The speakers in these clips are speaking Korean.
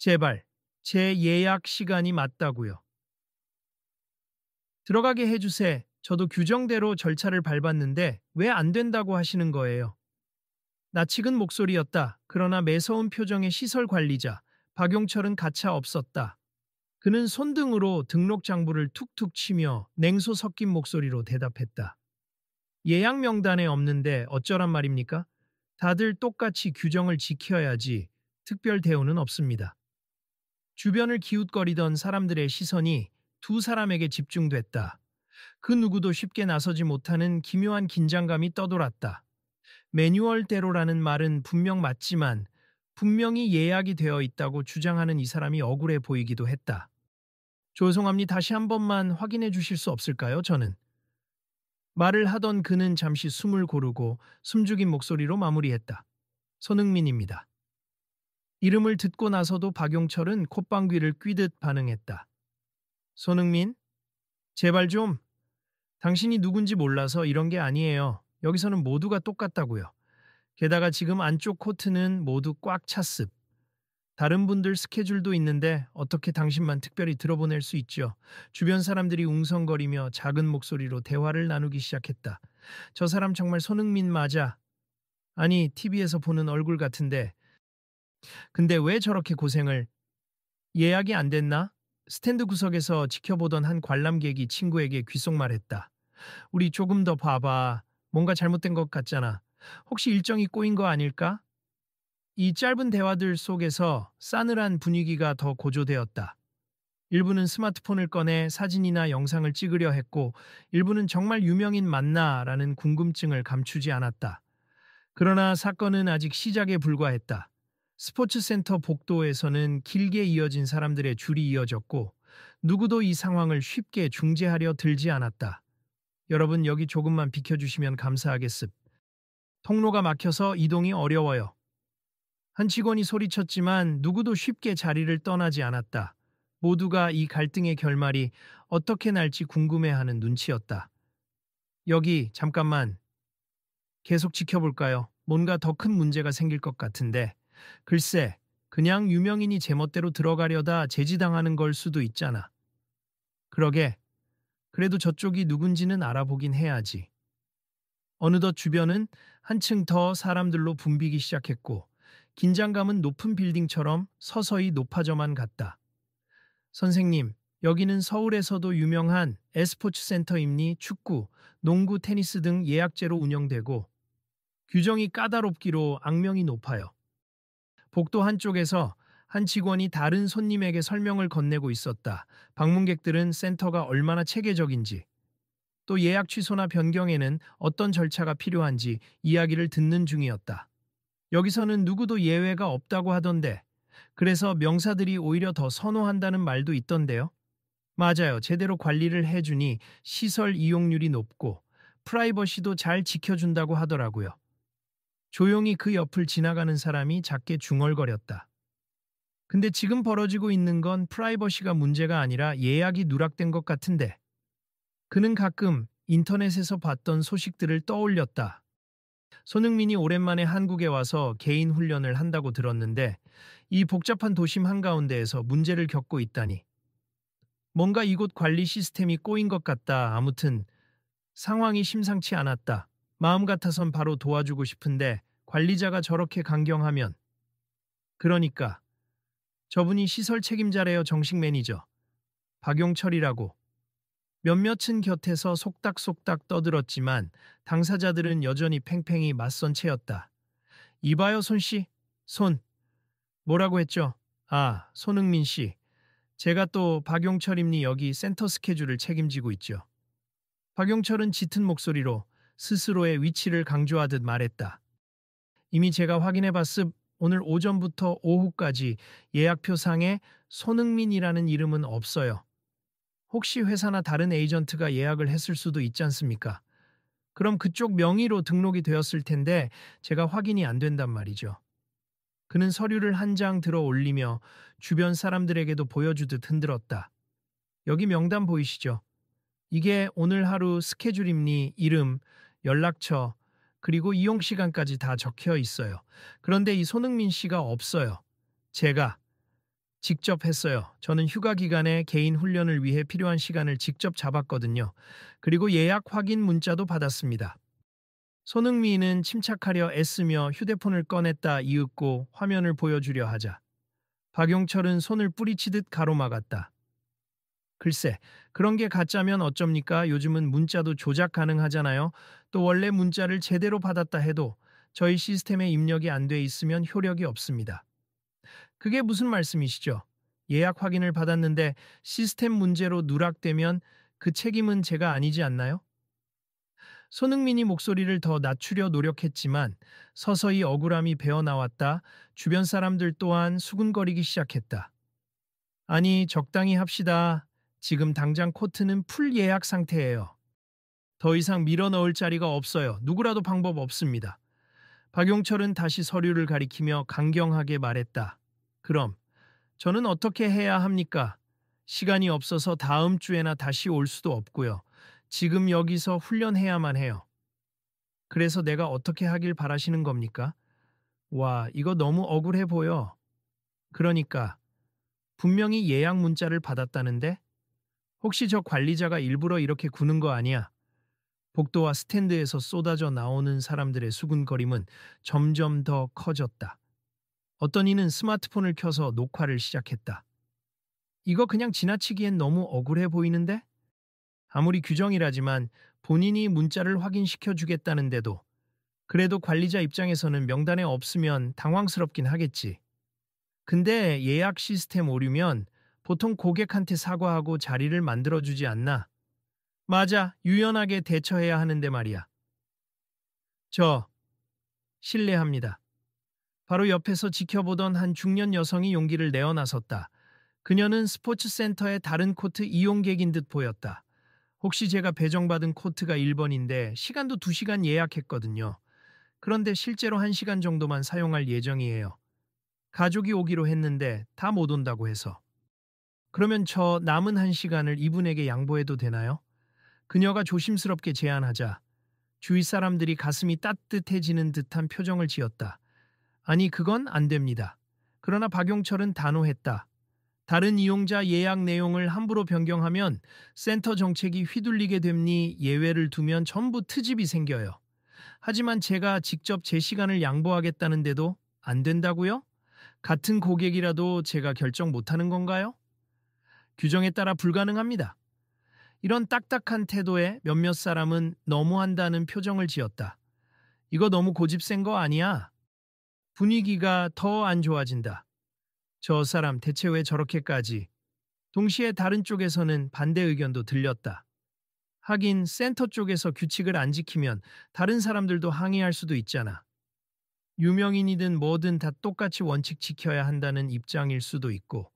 제발, 제 예약 시간이 맞다고요. 들어가게 해주세. 저도 규정대로 절차를 밟았는데 왜 안 된다고 하시는 거예요? 낯익은 목소리였다. 그러나 매서운 표정의 시설 관리자, 박용철은 가차 없었다. 그는 손등으로 등록 장부를 툭툭 치며 냉소 섞인 목소리로 대답했다. 예약 명단에 없는데 어쩌란 말입니까? 다들 똑같이 규정을 지켜야지 특별 대우는 없습니다. 주변을 기웃거리던 사람들의 시선이 두 사람에게 집중됐다. 그 누구도 쉽게 나서지 못하는 기묘한 긴장감이 떠돌았다. 매뉴얼대로라는 말은 분명 맞지만 분명히 예약이 되어 있다고 주장하는 이 사람이 억울해 보이기도 했다. 죄송합니다. 다시 한 번만 확인해 주실 수 없을까요? 저는. 말을 하던 그는 잠시 숨을 고르고 숨죽인 목소리로 마무리했다. 손흥민입니다. 이름을 듣고 나서도 박용철은 콧방귀를 뀌듯 반응했다. 손흥민? 제발 좀. 당신이 누군지 몰라서 이런 게 아니에요. 여기서는 모두가 똑같다고요. 게다가 지금 안쪽 코트는 모두 꽉 찼습. 다른 분들 스케줄도 있는데 어떻게 당신만 특별히 들어보낼 수 있죠. 주변 사람들이 웅성거리며 작은 목소리로 대화를 나누기 시작했다. 저 사람 정말 손흥민 맞아. 아니, TV에서 보는 얼굴 같은데. 근데 왜 저렇게 고생을. 예약이 안 됐나? 스탠드 구석에서 지켜보던 한 관람객이 친구에게 귓속말했다. 우리 조금 더 봐봐. 뭔가 잘못된 것 같잖아. 혹시 일정이 꼬인 거 아닐까? 이 짧은 대화들 속에서 싸늘한 분위기가 더 고조되었다. 일부는 스마트폰을 꺼내 사진이나 영상을 찍으려 했고, 일부는 정말 유명인 맞나라는 궁금증을 감추지 않았다. 그러나 사건은 아직 시작에 불과했다. 스포츠센터 복도에서는 길게 이어진 사람들의 줄이 이어졌고, 누구도 이 상황을 쉽게 중재하려 들지 않았다. 여러분, 여기 조금만 비켜주시면 감사하겠습. 통로가 막혀서 이동이 어려워요. 한 직원이 소리쳤지만 누구도 쉽게 자리를 떠나지 않았다. 모두가 이 갈등의 결말이 어떻게 날지 궁금해하는 눈치였다. 여기 잠깐만 계속 지켜볼까요? 뭔가 더 큰 문제가 생길 것 같은데. 글쎄, 그냥 유명인이 제멋대로 들어가려다 제지당하는 걸 수도 있잖아. 그러게, 그래도 저쪽이 누군지는 알아보긴 해야지. 어느덧 주변은 한층 더 사람들로 붐비기 시작했고, 긴장감은 높은 빌딩처럼 서서히 높아져만 갔다. 선생님, 여기는 서울에서도 유명한 에스포츠 센터입니. 축구, 농구, 테니스 등 예약제로 운영되고 규정이 까다롭기로 악명이 높아요. 복도 한쪽에서 한 직원이 다른 손님에게 설명을 건네고 있었다. 방문객들은 센터가 얼마나 체계적인지, 또 예약 취소나 변경에는 어떤 절차가 필요한지 이야기를 듣는 중이었다. 여기서는 누구도 예외가 없다고 하던데, 그래서 명사들이 오히려 더 선호한다는 말도 있던데요. 맞아요. 제대로 관리를 해주니 시설 이용률이 높고 프라이버시도 잘 지켜준다고 하더라고요. 조용히 그 옆을 지나가는 사람이 작게 중얼거렸다. 근데 지금 벌어지고 있는 건 프라이버시가 문제가 아니라 예약이 누락된 것 같은데. 그는 가끔 인터넷에서 봤던 소식들을 떠올렸다. 손흥민이 오랜만에 한국에 와서 개인 훈련을 한다고 들었는데 이 복잡한 도심 한가운데에서 문제를 겪고 있다니. 뭔가 이곳 관리 시스템이 꼬인 것 같다. 아무튼 상황이 심상치 않았다. 마음 같아선 바로 도와주고 싶은데 관리자가 저렇게 강경하면. 그러니까 저분이 시설 책임자래요. 정식 매니저 박용철이라고. 몇몇은 곁에서 속닥속닥 떠들었지만 당사자들은 여전히 팽팽히 맞선 채였다. 이봐요 손씨. 손. 뭐라고 했죠? 아, 손흥민 씨. 제가 또 박용철입니. 여기 센터 스케줄을 책임지고 있죠. 박용철은 짙은 목소리로 스스로의 위치를 강조하듯 말했다. 이미 제가 확인해봤습. 오늘 오전부터 오후까지 예약표상에 손흥민이라는 이름은 없어요. 혹시 회사나 다른 에이전트가 예약을 했을 수도 있지 않습니까? 그럼 그쪽 명의로 등록이 되었을 텐데 제가 확인이 안 된단 말이죠. 그는 서류를 한 장 들어 올리며 주변 사람들에게도 보여주듯 흔들었다. 여기 명단 보이시죠? 이게 오늘 하루 스케줄입니. 이름, 연락처, 그리고 이용 시간까지 다 적혀 있어요. 그런데 이 손흥민 씨가 없어요. 제가 직접 했어요. 저는 휴가 기간에 개인 훈련을 위해 필요한 시간을 직접 잡았거든요. 그리고 예약 확인 문자도 받았습니다. 손흥민은 침착하려 애쓰며 휴대폰을 꺼냈다 이윽고 화면을 보여주려 하자 박용철은 손을 뿌리치듯 가로막았다. 글쎄, 그런 게 가짜면 어쩝니까? 요즘은 문자도 조작 가능하잖아요. 또 원래 문자를 제대로 받았다 해도 저희 시스템에 입력이 안 돼 있으면 효력이 없습니다. 그게 무슨 말씀이시죠? 예약 확인을 받았는데 시스템 문제로 누락되면 그 책임은 제가 아니지 않나요? 손흥민이 목소리를 더 낮추려 노력했지만 서서히 억울함이 배어나왔다. 주변 사람들 또한 수군거리기 시작했다. 아니, 적당히 합시다. 지금 당장 코트는 풀 예약 상태예요. 더 이상 밀어 넣을 자리가 없어요. 누구라도 방법 없습니다. 박용철은 다시 서류를 가리키며 강경하게 말했다. 그럼 저는 어떻게 해야 합니까? 시간이 없어서 다음 주에나 다시 올 수도 없고요. 지금 여기서 훈련해야만 해요. 그래서 내가 어떻게 하길 바라시는 겁니까? 와, 이거 너무 억울해 보여. 그러니까 분명히 예약 문자를 받았다는데? 혹시 저 관리자가 일부러 이렇게 구는 거 아니야? 복도와 스탠드에서 쏟아져 나오는 사람들의 수군거림은 점점 더 커졌다. 어떤 이는 스마트폰을 켜서 녹화를 시작했다. 이거 그냥 지나치기엔 너무 억울해 보이는데? 아무리 규정이라지만 본인이 문자를 확인시켜 주겠다는데도 그래도 관리자 입장에서는 명단에 없으면 당황스럽긴 하겠지. 근데 예약 시스템 오류면 보통 고객한테 사과하고 자리를 만들어주지 않나? 맞아, 유연하게 대처해야 하는데 말이야. 저, 실례합니다. 바로 옆에서 지켜보던 한 중년 여성이 용기를 내어 나섰다. 그녀는 스포츠센터의 다른 코트 이용객인 듯 보였다. 혹시 제가 배정받은 코트가 1번인데 시간도 2시간 예약했거든요. 그런데 실제로 1시간 정도만 사용할 예정이에요. 가족이 오기로 했는데 다 못 온다고 해서. 그러면 저 남은 1시간을 이분에게 양보해도 되나요? 그녀가 조심스럽게 제안하자 주위 사람들이 가슴이 따뜻해지는 듯한 표정을 지었다. 아니, 그건 안 됩니다. 그러나 박용철은 단호했다. 다른 이용자 예약 내용을 함부로 변경하면 센터 정책이 휘둘리게 됩니 예외를 두면 전부 트집이 생겨요. 하지만 제가 직접 제 시간을 양보하겠다는데도 안 된다고요? 같은 고객이라도 제가 결정 못하는 건가요? 규정에 따라 불가능합니다. 이런 딱딱한 태도에 몇몇 사람은 너무한다는 표정을 지었다. 이거 너무 고집센 거 아니야? 분위기가 더 안 좋아진다. 저 사람 대체 왜 저렇게까지? 동시에 다른 쪽에서는 반대 의견도 들렸다. 하긴 센터 쪽에서 규칙을 안 지키면 다른 사람들도 항의할 수도 있잖아. 유명인이든 뭐든 다 똑같이 원칙 지켜야 한다는 입장일 수도 있고.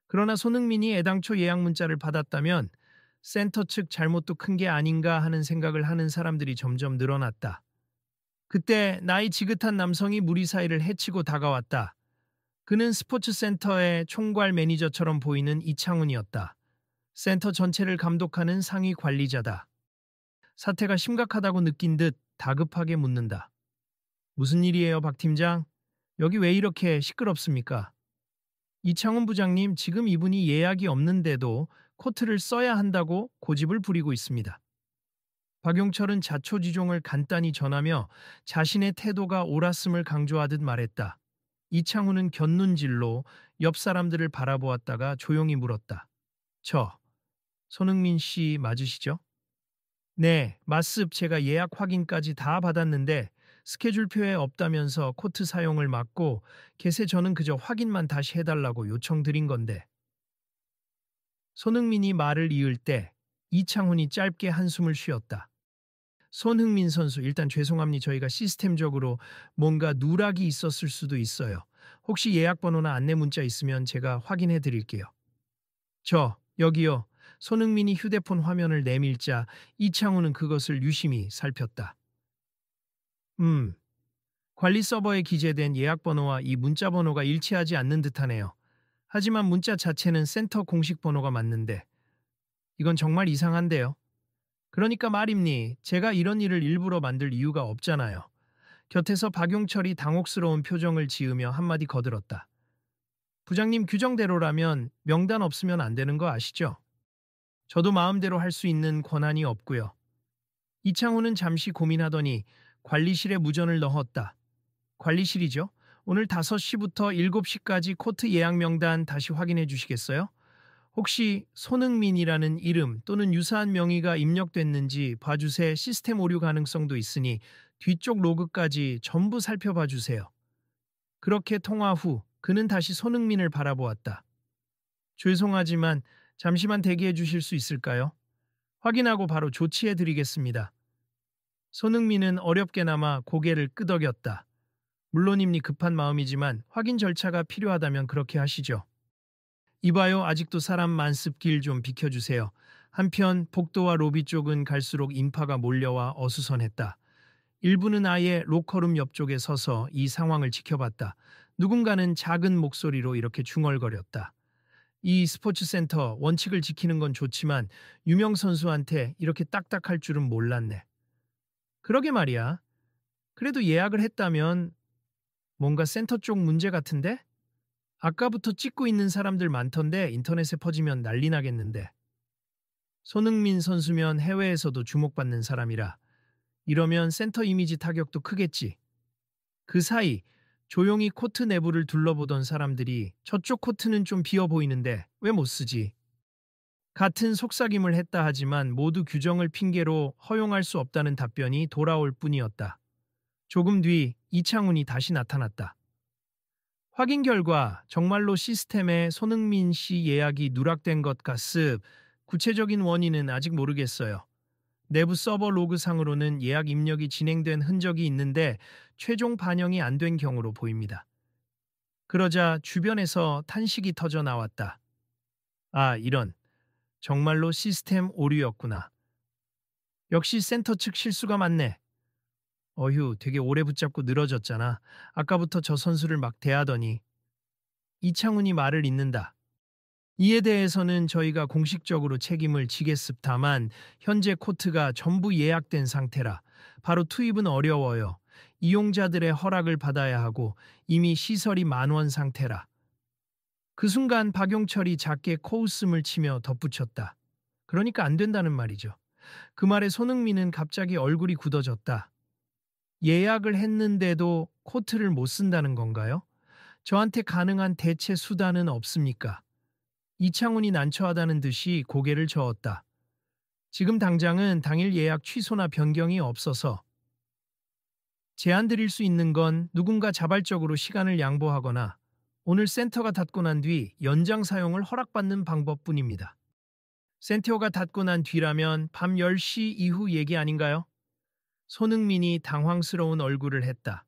그러나 손흥민이 애당초 예약 문자를 받았다면 센터 측 잘못도 큰 게 아닌가 하는 생각을 하는 사람들이 점점 늘어났다. 그때 나이 지긋한 남성이 무리 사이를 헤치고 다가왔다. 그는 스포츠센터의 총괄 매니저처럼 보이는 이창훈이었다. 센터 전체를 감독하는 상위 관리자다. 사태가 심각하다고 느낀 듯 다급하게 묻는다. 무슨 일이에요, 박 팀장? 여기 왜 이렇게 시끄럽습니까? 이창훈 부장님, 지금 이분이 예약이 없는데도 코트를 써야 한다고 고집을 부리고 있습니다. 박용철은 자초지종을 간단히 전하며 자신의 태도가 옳았음을 강조하듯 말했다. 이창훈은 곁눈질로 옆 사람들을 바라보았다가 조용히 물었다. 손흥민 씨 맞으시죠? 네, 맞습. 제가 예약 확인까지 다 받았는데 스케줄표에 없다면서 코트 사용을 막고 계세 저는 그저 확인만 다시 해달라고 요청드린 건데. 손흥민이 말을 이을 때 이창훈이 짧게 한숨을 쉬었다. 손흥민 선수, 일단 죄송합니다. 저희가 시스템적으로 뭔가 누락이 있었을 수도 있어요. 혹시 예약 번호나 안내 문자 있으면 제가 확인해 드릴게요. 여기요. 손흥민이 휴대폰 화면을 내밀자 이창훈은 그것을 유심히 살폈다. 관리 서버에 기재된 예약 번호와 이 문자 번호가 일치하지 않는 듯하네요. 하지만 문자 자체는 센터 공식 번호가 맞는데 이건 정말 이상한데요. 그러니까 말입니. 제가 이런 일을 일부러 만들 이유가 없잖아요. 곁에서 박용철이 당혹스러운 표정을 지으며 한마디 거들었다. 부장님 규정대로라면 명단 없으면 안 되는 거 아시죠? 저도 마음대로 할 수 있는 권한이 없고요. 이창호는 잠시 고민하더니 관리실에 무전을 넣었다. 관리실이죠? 오늘 5시부터 7시까지 코트 예약 명단 다시 확인해 주시겠어요? 혹시 손흥민이라는 이름 또는 유사한 명의가 입력됐는지 봐주세. 시스템 오류 가능성도 있으니 뒤쪽 로그까지 전부 살펴봐 주세요. 그렇게 통화 후 그는 다시 손흥민을 바라보았다. 죄송하지만 잠시만 대기해 주실 수 있을까요? 확인하고 바로 조치해 드리겠습니다. 손흥민은 어렵게나마 고개를 끄덕였다. 물론입니 급한 마음이지만 확인 절차가 필요하다면 그렇게 하시죠. 이봐요, 아직도 사람 만습 길 좀 비켜주세요. 한편 복도와 로비 쪽은 갈수록 인파가 몰려와 어수선했다. 일부는 아예 로커룸 옆쪽에 서서 이 상황을 지켜봤다. 누군가는 작은 목소리로 이렇게 중얼거렸다. 이 스포츠센터 원칙을 지키는 건 좋지만 유명 선수한테 이렇게 딱딱할 줄은 몰랐네. 그러게 말이야. 그래도 예약을 했다면 뭔가 센터 쪽 문제 같은데? 아까부터 찍고 있는 사람들 많던데 인터넷에 퍼지면 난리 나겠는데. 손흥민 선수면 해외에서도 주목받는 사람이라 이러면 센터 이미지 타격도 크겠지. 그 사이 조용히 코트 내부를 둘러보던 사람들이 저쪽 코트는 좀 비어 보이는데 왜 못 쓰지? 같은 속삭임을 했다 하지만 모두 규정을 핑계로 허용할 수 없다는 답변이 돌아올 뿐이었다. 조금 뒤 이창훈이 다시 나타났다. 확인 결과 정말로 시스템에 손흥민 씨 예약이 누락된 것 같습. 구체적인 원인은 아직 모르겠어요. 내부 서버 로그상으로는 예약 입력이 진행된 흔적이 있는데 최종 반영이 안 된 경우로 보입니다. 그러자 주변에서 탄식이 터져 나왔다. 아, 이런. 정말로 시스템 오류였구나. 역시 센터 측 실수가 많네. 어휴, 되게 오래 붙잡고 늘어졌잖아. 아까부터 저 선수를 막 대하더니. 이창훈이 말을 잇는다. 이에 대해서는 저희가 공식적으로 책임을 지겠습니다만 현재 코트가 전부 예약된 상태라 바로 투입은 어려워요. 이용자들의 허락을 받아야 하고 이미 시설이 만원 상태라. 그 순간 박용철이 작게 코웃음을 치며 덧붙였다. 그러니까 안 된다는 말이죠. 그 말에 손흥민은 갑자기 얼굴이 굳어졌다. 예약을 했는데도 코트를 못 쓴다는 건가요? 저한테 가능한 대체 수단은 없습니까? 이창훈이 난처하다는 듯이 고개를 저었다. 지금 당장은 당일 예약 취소나 변경이 없어서 제안 드릴 수 있는 건 누군가 자발적으로 시간을 양보하거나 오늘 센터가 닫고 난 뒤 연장 사용을 허락받는 방법뿐입니다. 센터가 닫고 난 뒤라면 밤 10시 이후 얘기 아닌가요? 손흥민이 당황스러운 얼굴을 했다.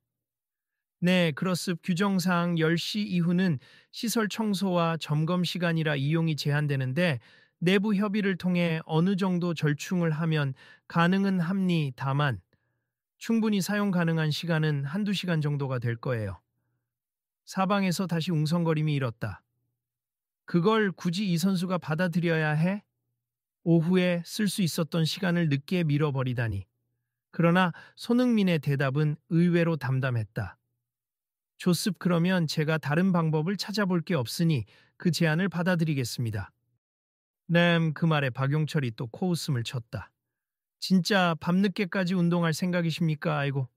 네, 그렇습. 규정상 10시 이후는 시설 청소와 점검 시간이라 이용이 제한되는데 내부 협의를 통해 어느 정도 절충을 하면 가능은 합니다만 충분히 사용 가능한 시간은 한두 시간 정도가 될 거예요. 사방에서 다시 웅성거림이 일었다. 그걸 굳이 이 선수가 받아들여야 해? 오후에 쓸 수 있었던 시간을 늦게 밀어버리다니. 그러나 손흥민의 대답은 의외로 담담했다. 좋습. 그러면 제가 다른 방법을 찾아볼 게 없으니 그 제안을 받아들이겠습니다. 네, 그 말에 박용철이 또 코웃음을 쳤다. 진짜 밤늦게까지 운동할 생각이십니까? 아이고.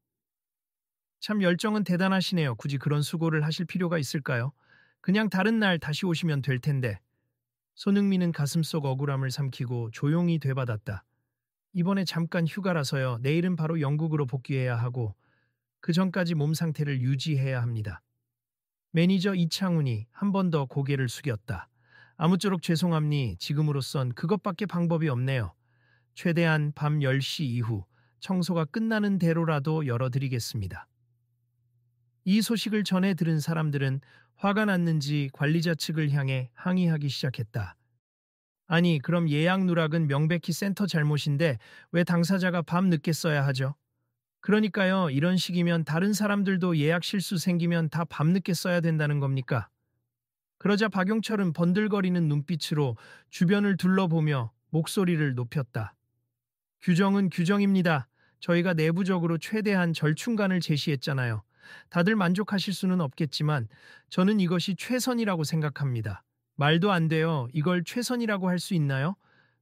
참 열정은 대단하시네요. 굳이 그런 수고를 하실 필요가 있을까요? 그냥 다른 날 다시 오시면 될 텐데. 손흥민은 가슴속 억울함을 삼키고 조용히 되받았다. 이번에 잠깐 휴가라서요. 내일은 바로 영국으로 복귀해야 하고 그 전까지 몸 상태를 유지해야 합니다. 매니저 이창훈이 한 번 더 고개를 숙였다. 아무쪼록 죄송합니. 지금으로선 그것밖에 방법이 없네요. 최대한 밤 10시 이후 청소가 끝나는 대로라도 열어드리겠습니다. 이 소식을 전해 들은 사람들은 화가 났는지 관리자 측을 향해 항의하기 시작했다. 아니, 그럼 예약 누락은 명백히 센터 잘못인데 왜 당사자가 밤 늦게 써야 하죠? 그러니까요, 이런 식이면 다른 사람들도 예약 실수 생기면 다 밤늦게 써야 된다는 겁니까? 그러자 박용철은 번들거리는 눈빛으로 주변을 둘러보며 목소리를 높였다. 규정은 규정입니다. 저희가 내부적으로 최대한 절충간을 제시했잖아요. 다들 만족하실 수는 없겠지만 저는 이것이 최선이라고 생각합니다. 말도 안 돼요. 이걸 최선이라고 할 수 있나요?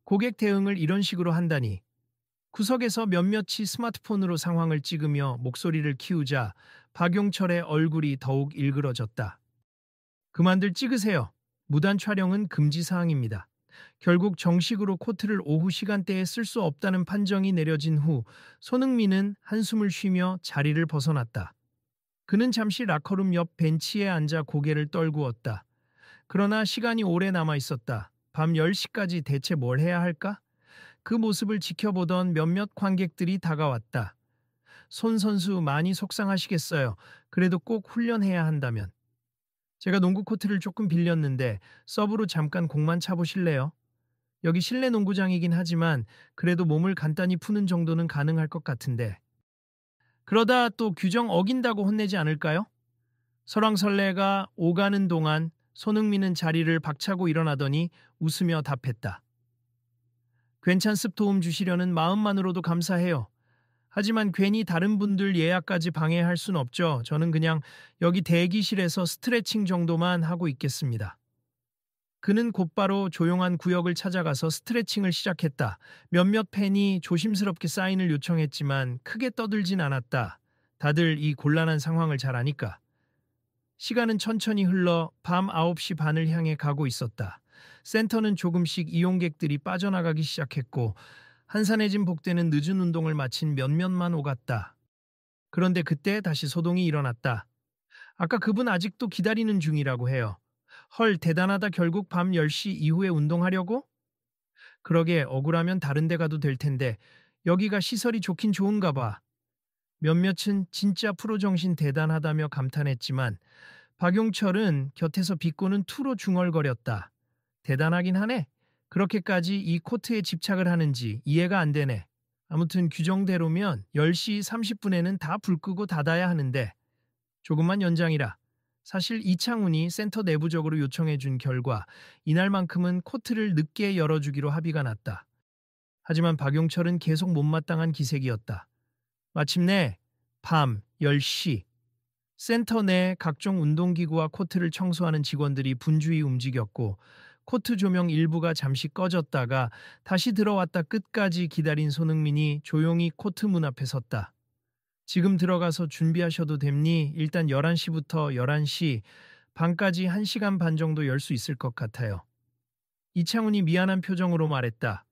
고객 대응을 이런 식으로 한다니. 구석에서 몇몇이 스마트폰으로 상황을 찍으며 목소리를 키우자 박용철의 얼굴이 더욱 일그러졌다. 그만들 찍으세요. 무단 촬영은 금지 사항입니다. 결국 정식으로 코트를 오후 시간대에 쓸 수 없다는 판정이 내려진 후 손흥민은 한숨을 쉬며 자리를 벗어났다. 그는 잠시 라커룸 옆 벤치에 앉아 고개를 떨구었다. 그러나 시간이 오래 남아 있었다. 밤 10시까지 대체 뭘 해야 할까? 그 모습을 지켜보던 몇몇 관객들이 다가왔다. 손 선수 많이 속상하시겠어요. 그래도 꼭 훈련해야 한다면. 제가 농구 코트를 조금 빌렸는데 서브로 잠깐 공만 차보실래요? 여기 실내 농구장이긴 하지만 그래도 몸을 간단히 푸는 정도는 가능할 것 같은데. 그러다 또 규정 어긴다고 혼내지 않을까요? 설왕설래가 오가는 동안 손흥민은 자리를 박차고 일어나더니 웃으며 답했다. 괜찮습 도움 주시려는 마음만으로도 감사해요. 하지만 괜히 다른 분들 예약까지 방해할 순 없죠. 저는 그냥 여기 대기실에서 스트레칭 정도만 하고 있겠습니다. 그는 곧바로 조용한 구역을 찾아가서 스트레칭을 시작했다. 몇몇 팬이 조심스럽게 사인을 요청했지만 크게 떠들진 않았다. 다들 이 곤란한 상황을 잘 아니까. 시간은 천천히 흘러 밤 9시 반을 향해 가고 있었다. 센터는 조금씩 이용객들이 빠져나가기 시작했고 한산해진 복대는 늦은 운동을 마친 몇몇만 오갔다. 그런데 그때 다시 소동이 일어났다. 아까 그분 아직도 기다리는 중이라고 해요. 헐, 대단하다. 결국 밤 10시 이후에 운동하려고? 그러게 억울하면 다른 데 가도 될 텐데 여기가 시설이 좋긴 좋은가 봐. 몇몇은 진짜 프로 정신 대단하다며 감탄했지만 박용철은 곁에서 비꼬는 투로 중얼거렸다. 대단하긴 하네. 그렇게까지 이 코트에 집착을 하는지 이해가 안 되네. 아무튼 규정대로면 10시 30분에는 다 불 끄고 닫아야 하는데 조금만 연장이라. 사실 이창훈이 센터 내부적으로 요청해준 결과 이날만큼은 코트를 늦게 열어주기로 합의가 났다. 하지만 박용철은 계속 못마땅한 기색이었다. 마침내 밤 10시 센터 내 각종 운동기구와 코트를 청소하는 직원들이 분주히 움직였고 코트 조명 일부가 잠시 꺼졌다가 다시 들어왔다 끝까지 기다린 손흥민이 조용히 코트 문 앞에 섰다. 지금 들어가서 준비하셔도 됩니? 일단 11시부터 11시 반까지 1시간 반 정도 열 수 있을 것 같아요. 이창훈이 미안한 표정으로 말했다.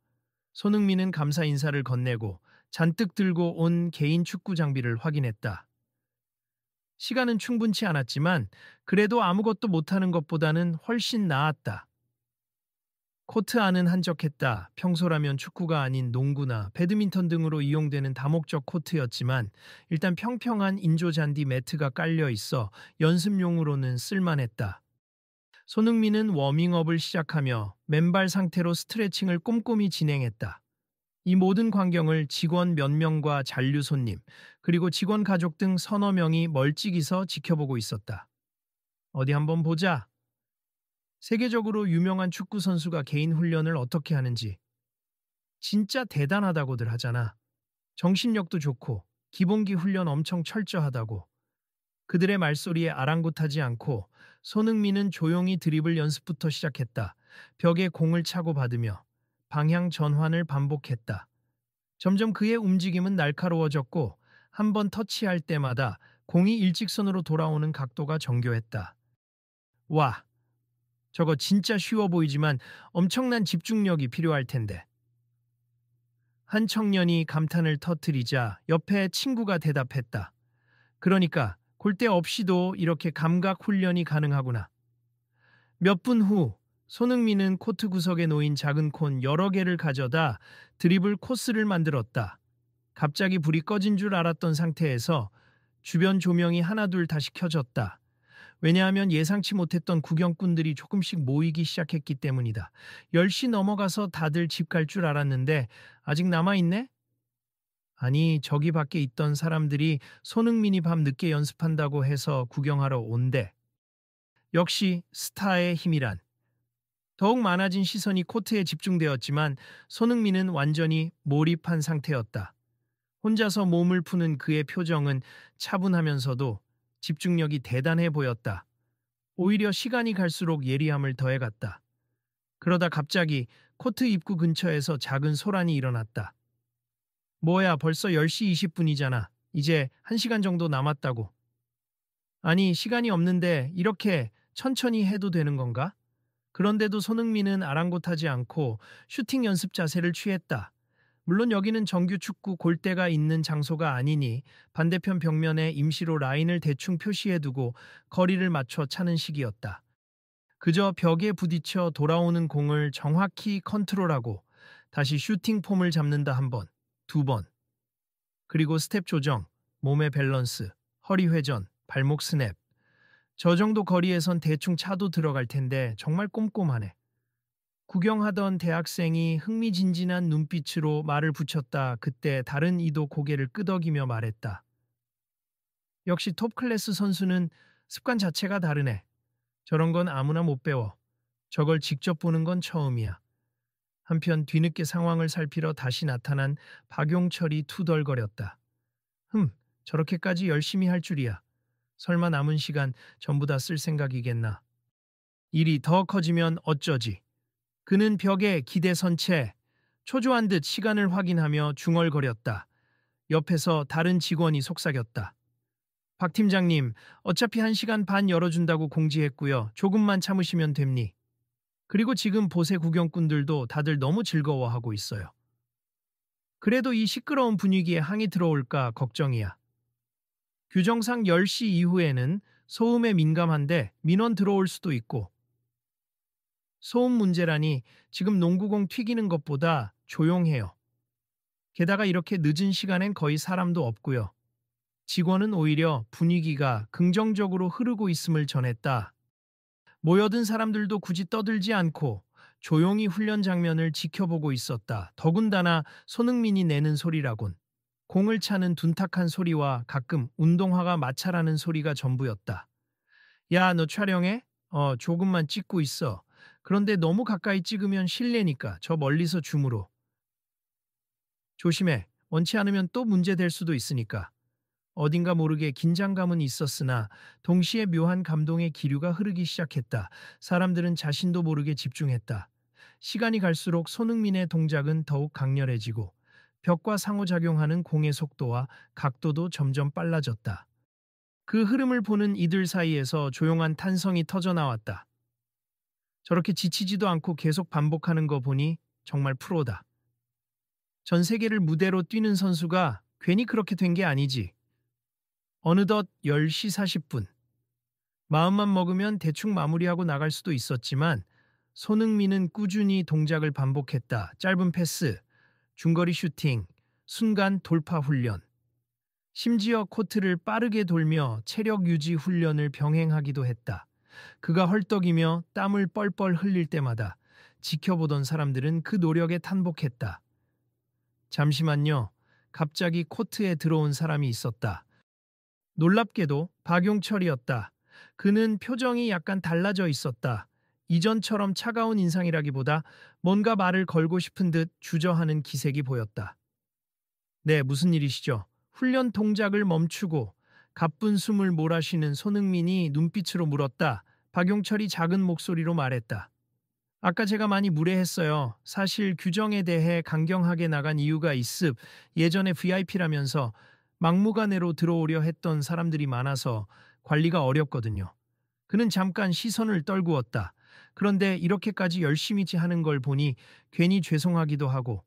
손흥민은 감사 인사를 건네고 잔뜩 들고 온 개인 축구 장비를 확인했다. 시간은 충분치 않았지만 그래도 아무것도 못하는 것보다는 훨씬 나았다. 코트 안은 한적했다. 평소라면 축구가 아닌 농구나 배드민턴 등으로 이용되는 다목적 코트였지만 일단 평평한 인조 잔디 매트가 깔려 있어 연습용으로는 쓸만했다. 손흥민은 워밍업을 시작하며 맨발 상태로 스트레칭을 꼼꼼히 진행했다. 이 모든 광경을 직원 몇 명과 잔류 손님, 그리고 직원 가족 등 서너 명이 멀찍이서 지켜보고 있었다. 어디 한번 보자. 세계적으로 유명한 축구 선수가 개인 훈련을 어떻게 하는지. 진짜 대단하다고들 하잖아. 정신력도 좋고 기본기 훈련 엄청 철저하다고. 그들의 말소리에 아랑곳하지 않고 손흥민은 조용히 드리블 연습부터 시작했다. 벽에 공을 차고 받으며 방향 전환을 반복했다. 점점 그의 움직임은 날카로워졌고 한 번 터치할 때마다 공이 일직선으로 돌아오는 각도가 정교했다. 와, 저거 진짜 쉬워 보이지만 엄청난 집중력이 필요할 텐데. 한 청년이 감탄을 터뜨리자 옆에 친구가 대답했다. 그러니까 골대 없이도 이렇게 감각 훈련이 가능하구나. 몇 분 후 손흥민은 코트 구석에 놓인 작은 콘 여러 개를 가져다 드리블 코스를 만들었다. 갑자기 불이 꺼진 줄 알았던 상태에서 주변 조명이 하나둘 다시 켜졌다. 왜냐하면 예상치 못했던 구경꾼들이 조금씩 모이기 시작했기 때문이다. 10시 넘어가서 다들 집 갈 줄 알았는데 아직 남아있네? 아니, 저기 밖에 있던 사람들이 손흥민이 밤 늦게 연습한다고 해서 구경하러 온대. 역시 스타의 힘이란. 더욱 많아진 시선이 코트에 집중되었지만 손흥민은 완전히 몰입한 상태였다. 혼자서 몸을 푸는 그의 표정은 차분하면서도 집중력이 대단해 보였다. 오히려 시간이 갈수록 예리함을 더해갔다. 그러다 갑자기 코트 입구 근처에서 작은 소란이 일어났다. 뭐야, 벌써 10시 20분이잖아. 이제 1시간 정도 남았다고. 아니, 시간이 없는데 이렇게 천천히 해도 되는 건가? 그런데도 손흥민은 아랑곳하지 않고 슈팅 연습 자세를 취했다. 물론 여기는 정규 축구 골대가 있는 장소가 아니니 반대편 벽면에 임시로 라인을 대충 표시해두고 거리를 맞춰 차는 식이었다. 그저 벽에 부딪혀 돌아오는 공을 정확히 컨트롤하고 다시 슈팅 폼을 잡는다 한 번, 두 번. 그리고 스텝 조정, 몸의 밸런스, 허리 회전, 발목 스냅. 저 정도 거리에선 대충 차도 들어갈 텐데 정말 꼼꼼하네. 구경하던 대학생이 흥미진진한 눈빛으로 말을 붙였다. 그때 다른 이도 고개를 끄덕이며 말했다. 역시 톱클래스 선수는 습관 자체가 다르네. 저런 건 아무나 못 배워. 저걸 직접 보는 건 처음이야. 한편 뒤늦게 상황을 살피러 다시 나타난 박용철이 투덜거렸다. 저렇게까지 열심히 할 줄이야. 설마 남은 시간 전부 다 쓸 생각이겠나. 일이 더 커지면 어쩌지. 그는 벽에 기대선 채 초조한 듯 시간을 확인하며 중얼거렸다. 옆에서 다른 직원이 속삭였다. 박 팀장님, 어차피 1시간 반 열어준다고 공지했고요. 조금만 참으시면 됩니. 그리고 지금 보세 구경꾼들도 다들 너무 즐거워하고 있어요. 그래도 이 시끄러운 분위기에 항이 들어올까 걱정이야. 규정상 10시 이후에는 소음에 민감한데 민원 들어올 수도 있고. 소음 문제라니 지금 농구공 튀기는 것보다 조용해요. 게다가 이렇게 늦은 시간엔 거의 사람도 없고요. 직원은 오히려 분위기가 긍정적으로 흐르고 있음을 전했다. 모여든 사람들도 굳이 떠들지 않고 조용히 훈련 장면을 지켜보고 있었다. 더군다나 손흥민이 내는 소리라곤 공을 차는 둔탁한 소리와 가끔 운동화가 마찰하는 소리가 전부였다. 야, 너 촬영해? 조금만 찍고 있어. 그런데 너무 가까이 찍으면 실례니까 저 멀리서 줌으로. 조심해. 원치 않으면 또 문제될 수도 있으니까. 어딘가 모르게 긴장감은 있었으나 동시에 묘한 감동의 기류가 흐르기 시작했다. 사람들은 자신도 모르게 집중했다. 시간이 갈수록 손흥민의 동작은 더욱 강렬해지고 벽과 상호작용하는 공의 속도와 각도도 점점 빨라졌다. 그 흐름을 보는 이들 사이에서 조용한 탄성이 터져나왔다. 저렇게 지치지도 않고 계속 반복하는 거 보니 정말 프로다. 전 세계를 무대로 뛰는 선수가 괜히 그렇게 된 게 아니지. 어느덧 10시 40분. 마음만 먹으면 대충 마무리하고 나갈 수도 있었지만 손흥민은 꾸준히 동작을 반복했다. 짧은 패스, 중거리 슈팅, 순간 돌파 훈련. 심지어 코트를 빠르게 돌며 체력 유지 훈련을 병행하기도 했다. 그가 헐떡이며 땀을 뻘뻘 흘릴 때마다 지켜보던 사람들은 그 노력에 탄복했다. 잠시만요. 갑자기 코트에 들어온 사람이 있었다. 놀랍게도 박용철이었다. 그는 표정이 약간 달라져 있었다. 이전처럼 차가운 인상이라기보다 뭔가 말을 걸고 싶은 듯 주저하는 기색이 보였다. 네, 무슨 일이시죠? 훈련 동작을 멈추고 가쁜 숨을 몰아쉬는 손흥민이 눈빛으로 물었다. 박용철이 작은 목소리로 말했다. 아까 제가 많이 무례했어요. 사실 규정에 대해 강경하게 나간 이유가 있습. 예전에 VIP라면서 막무가내로 들어오려 했던 사람들이 많아서 관리가 어렵거든요. 그는 잠깐 시선을 떨구었다. 그런데 이렇게까지 열심히 하는 걸 보니 괜히 죄송하기도 하고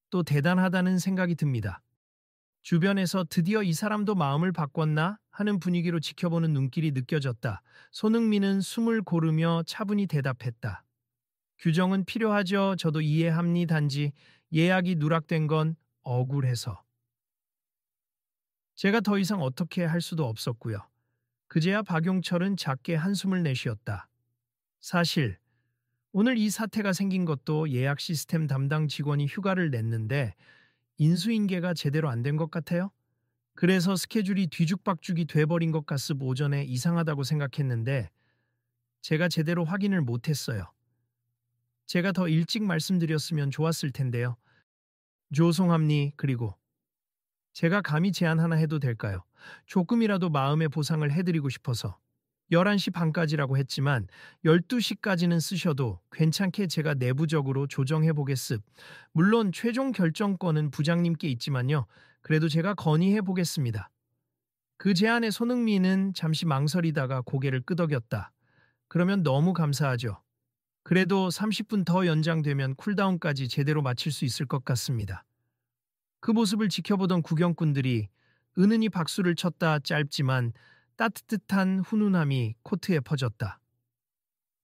또 대단하다는 생각이 듭니다. 주변에서 드디어 이 사람도 마음을 바꿨나 하는 분위기로 지켜보는 눈길이 느껴졌다. 손흥민은 숨을 고르며 차분히 대답했다. 규정은 필요하죠. 저도 이해합니다. 단지 예약이 누락된 건 억울해서. 제가 더 이상 어떻게 할 수도 없었고요. 그제야 박용철은 작게 한숨을 내쉬었다. 사실 오늘 이 사태가 생긴 것도 예약 시스템 담당 직원이 휴가를 냈는데 인수인계가 제대로 안 된 것 같아요. 그래서 스케줄이 뒤죽박죽이 돼버린 것 같습. 오전에 이상하다고 생각했는데 제가 제대로 확인을 못했어요. 제가 더 일찍 말씀드렸으면 좋았을 텐데요. 죄송합니. 그리고 제가 감히 제안 하나 해도 될까요? 조금이라도 마음의 보상을 해드리고 싶어서. 11시 반까지라고 했지만 12시까지는 쓰셔도 괜찮게 제가 내부적으로 조정해 보겠습. 물론 최종 결정권은 부장님께 있지만요. 그래도 제가 건의해 보겠습니다. 그 제안에 손흥민은 잠시 망설이다가 고개를 끄덕였다. 그러면 너무 감사하죠. 그래도 30분 더 연장되면 쿨다운까지 제대로 마칠 수 있을 것 같습니다. 그 모습을 지켜보던 구경꾼들이 은은히 박수를 쳤다. 짧지만 따뜻한 훈훈함이 코트에 퍼졌다.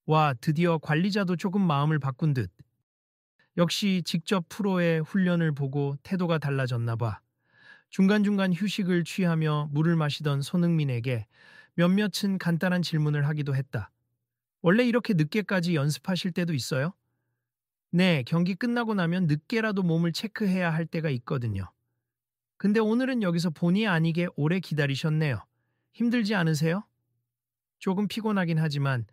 와, 드디어 관리자도 조금 마음을 바꾼 듯. 역시 직접 프로의 훈련을 보고 태도가 달라졌나 봐. 중간중간 휴식을 취하며 물을 마시던 손흥민에게 몇몇은 간단한 질문을 하기도 했다. 원래 이렇게 늦게까지 연습하실 때도 있어요? 네, 경기 끝나고 나면 늦게라도 몸을 체크해야 할 때가 있거든요. 근데 오늘은 여기서 본의 아니게 오래 기다리셨네요. 힘들지 않으세요? 조금 피곤하긴 하지만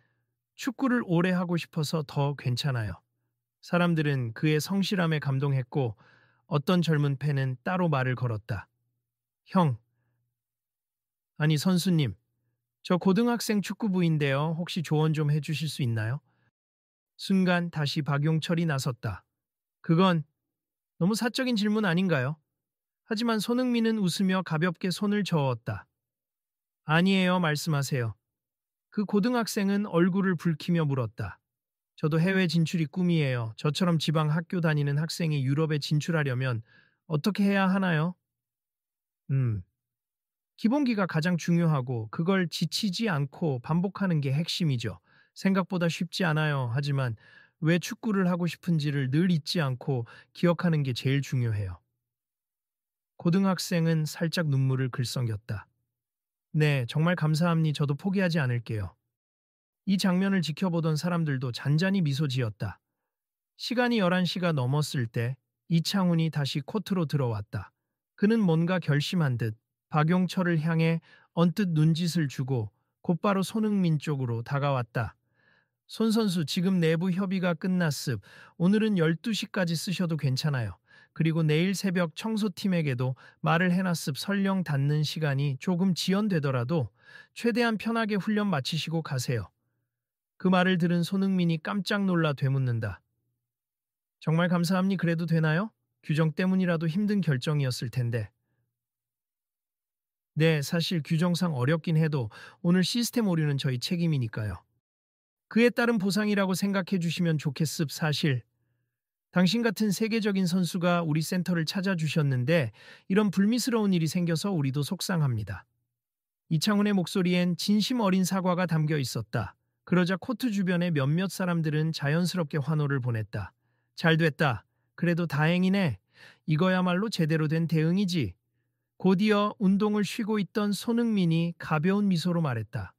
축구를 오래 하고 싶어서 더 괜찮아요. 사람들은 그의 성실함에 감동했고 어떤 젊은 팬은 따로 말을 걸었다. 형, 아니 선수님, 저 고등학생 축구부인데요. 혹시 조언 좀 해주실 수 있나요? 순간 다시 박용철이 나섰다. 그건 너무 사적인 질문 아닌가요? 하지만 손흥민은 웃으며 가볍게 손을 저었다. 아니에요, 말씀하세요. 그 고등학생은 얼굴을 붉히며 물었다. 저도 해외 진출이 꿈이에요. 저처럼 지방 학교 다니는 학생이 유럽에 진출하려면 어떻게 해야 하나요? 기본기가 가장 중요하고 그걸 지치지 않고 반복하는 게 핵심이죠. 생각보다 쉽지 않아요. 하지만 왜 축구를 하고 싶은지를 늘 잊지 않고 기억하는 게 제일 중요해요. 고등학생은 살짝 눈물을 글썽였다. 네, 정말 감사합니. 저도 포기하지 않을게요. 이 장면을 지켜보던 사람들도 잔잔히 미소 지었다. 시간이 11시가 넘었을 때 이창훈이 다시 코트로 들어왔다. 그는 뭔가 결심한 듯 박용철을 향해 언뜻 눈짓을 주고 곧바로 손흥민 쪽으로 다가왔다. 손 선수, 지금 내부 협의가 끝났습. 오늘은 12시까지 쓰셔도 괜찮아요. 그리고 내일 새벽 청소팀에게도 말을 해놨습. 설령 닿는 시간이 조금 지연되더라도 최대한 편하게 훈련 마치시고 가세요. 그 말을 들은 손흥민이 깜짝 놀라 되묻는다. 정말 감사합니. 그래도 되나요? 규정 때문이라도 힘든 결정이었을 텐데. 네, 사실 규정상 어렵긴 해도 오늘 시스템 오류는 저희 책임이니까요. 그에 따른 보상이라고 생각해 주시면 좋겠습. 사실 당신 같은 세계적인 선수가 우리 센터를 찾아주셨는데 이런 불미스러운 일이 생겨서 우리도 속상합니다. 이창훈의 목소리엔 진심 어린 사과가 담겨 있었다. 그러자 코트 주변의 몇몇 사람들은 자연스럽게 환호를 보냈다. 잘 됐다. 그래도 다행이네. 이거야말로 제대로 된 대응이지. 곧이어 운동을 쉬고 있던 손흥민이 가벼운 미소로 말했다.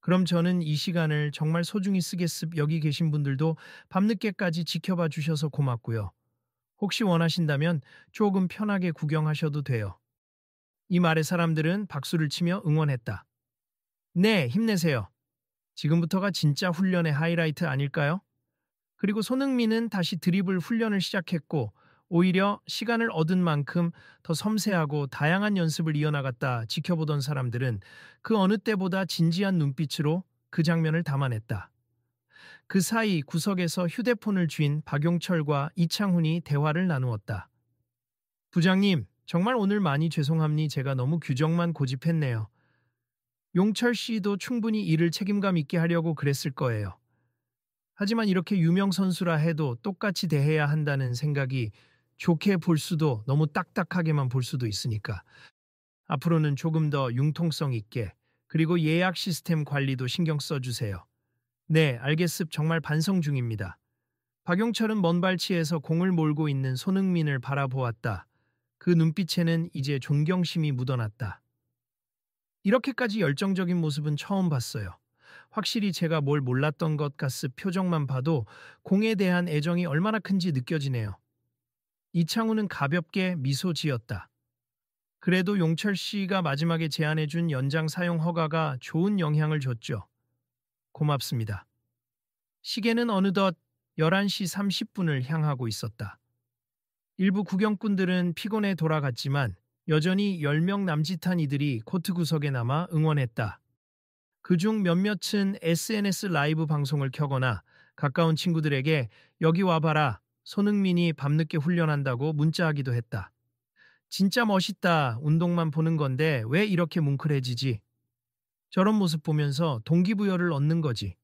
그럼 저는 이 시간을 정말 소중히 쓰겠습. 여기 계신 분들도 밤늦게까지 지켜봐 주셔서 고맙고요. 혹시 원하신다면 조금 편하게 구경하셔도 돼요. 이 말에 사람들은 박수를 치며 응원했다. 네, 힘내세요. 지금부터가 진짜 훈련의 하이라이트 아닐까요? 그리고 손흥민은 다시 드리블 훈련을 시작했고 오히려 시간을 얻은 만큼 더 섬세하고 다양한 연습을 이어나갔다. 지켜보던 사람들은 그 어느 때보다 진지한 눈빛으로 그 장면을 담아냈다. 그 사이 구석에서 휴대폰을 쥔 박용철과 이창훈이 대화를 나누었다. 부장님, 정말 오늘 많이 죄송합니. 제가 너무 규정만 고집했네요. 용철 씨도 충분히 일을 책임감 있게 하려고 그랬을 거예요. 하지만 이렇게 유명 선수라 해도 똑같이 대해야 한다는 생각이 좋게 볼 수도 너무 딱딱하게만 볼 수도 있으니까 앞으로는 조금 더 융통성 있게 그리고 예약 시스템 관리도 신경 써주세요. 네, 알겠습. 정말 반성 중입니다. 박용철은 먼 발치에서 공을 몰고 있는 손흥민을 바라보았다. 그 눈빛에는 이제 존경심이 묻어났다. 이렇게까지 열정적인 모습은 처음 봤어요. 확실히 제가 뭘 몰랐던 것 같습. 표정만 봐도 공에 대한 애정이 얼마나 큰지 느껴지네요. 이창훈은 가볍게 미소 지었다. 그래도 용철 씨가 마지막에 제안해준 연장 사용 허가가 좋은 영향을 줬죠. 고맙습니다. 시계는 어느덧 11시 30분을 향하고 있었다. 일부 구경꾼들은 피곤해 돌아갔지만 여전히 10명 남짓한 이들이 코트 구석에 남아 응원했다. 그중 몇몇은 SNS 라이브 방송을 켜거나 가까운 친구들에게 여기 와봐라, 손흥민이 밤늦게 훈련한다고 문자하기도 했다. 진짜 멋있다, 운동만 보는 건데 왜 이렇게 뭉클해지지? 저런 모습 보면서 동기부여를 얻는 거지.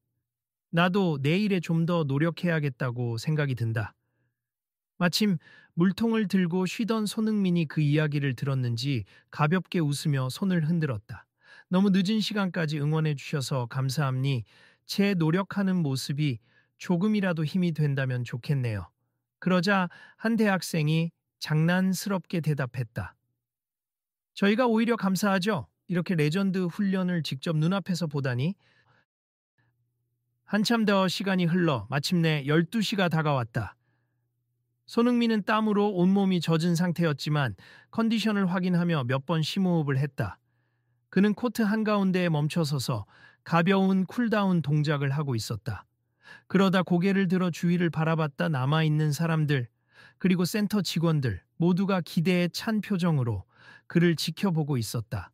나도 내일에 좀 더 노력해야겠다고 생각이 든다. 마침 물통을 들고 쉬던 손흥민이 그 이야기를 들었는지 가볍게 웃으며 손을 흔들었다. 너무 늦은 시간까지 응원해 주셔서 감사합니. 제 노력하는 모습이 조금이라도 힘이 된다면 좋겠네요. 그러자 한 대학생이 장난스럽게 대답했다. 저희가 오히려 감사하죠. 이렇게 레전드 훈련을 직접 눈앞에서 보다니. 한참 더 시간이 흘러 마침내 12시가 다가왔다. 손흥민은 땀으로 온몸이 젖은 상태였지만 컨디션을 확인하며 몇 번 심호흡을 했다. 그는 코트 한가운데에 멈춰서서 가벼운 쿨다운 동작을 하고 있었다. 그러다 고개를 들어 주위를 바라봤다. 남아있는 사람들, 그리고 센터 직원들 모두가 기대에 찬 표정으로 그를 지켜보고 있었다.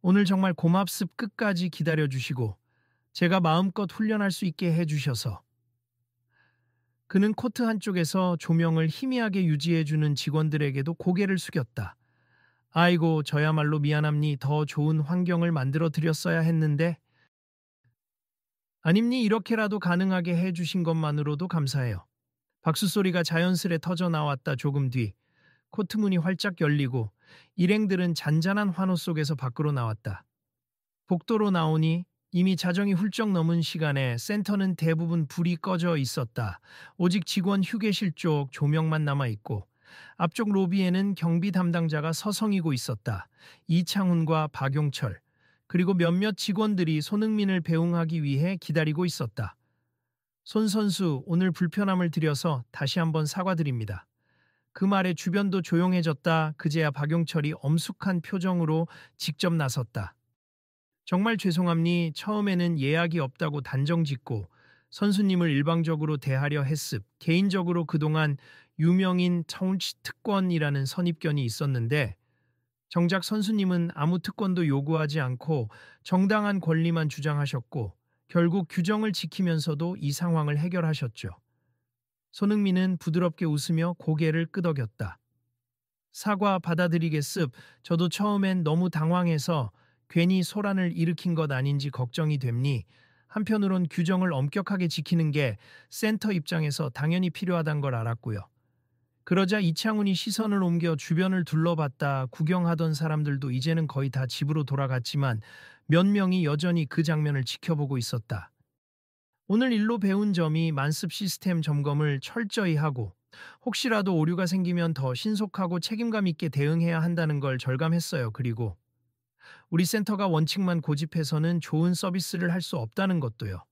오늘 정말 고맙습. 끝까지 기다려주시고 제가 마음껏 훈련할 수 있게 해주셔서. 그는 코트 한쪽에서 조명을 희미하게 유지해주는 직원들에게도 고개를 숙였다. 아이고, 저야말로 미안합니. 더 좋은 환경을 만들어 드렸어야 했는데. 아닙니. 이렇게라도 가능하게 해주신 것만으로도 감사해요. 박수 소리가 자연스레 터져 나왔다. 조금 뒤 코트 문이 활짝 열리고 일행들은 잔잔한 환호 속에서 밖으로 나왔다. 복도로 나오니 이미 자정이 훌쩍 넘은 시간에 센터는 대부분 불이 꺼져 있었다. 오직 직원 휴게실 쪽 조명만 남아있고 앞쪽 로비에는 경비 담당자가 서성이고 있었다. 이창훈과 박용철, 그리고 몇몇 직원들이 손흥민을 배웅하기 위해 기다리고 있었다. 손 선수, 오늘 불편함을 드려서 다시 한번 사과드립니다. 그 말에 주변도 조용해졌다. 그제야 박용철이 엄숙한 표정으로 직접 나섰다. 정말 죄송합니. 처음에는 예약이 없다고 단정짓고 선수님을 일방적으로 대하려 했습. 개인적으로 그동안 유명인 정치 특권이라는 선입견이 있었는데 정작 선수님은 아무 특권도 요구하지 않고 정당한 권리만 주장하셨고 결국 규정을 지키면서도 이 상황을 해결하셨죠. 손흥민은 부드럽게 웃으며 고개를 끄덕였다. 사과 받아들이겠습. 저도 처음엔 너무 당황해서 괜히 소란을 일으킨 것 아닌지 걱정이 됩니. 한편으론 규정을 엄격하게 지키는 게 센터 입장에서 당연히 필요하단 걸 알았고요. 그러자 이창훈이 시선을 옮겨 주변을 둘러봤다. 구경하던 사람들도 이제는 거의 다 집으로 돌아갔지만 몇 명이 여전히 그 장면을 지켜보고 있었다. 오늘 일로 배운 점이 만습 시스템 점검을 철저히 하고 혹시라도 오류가 생기면 더 신속하고 책임감 있게 대응해야 한다는 걸 절감했어요. 그리고 우리 센터가 원칙만 고집해서는 좋은 서비스를 할 수 없다는 것도요.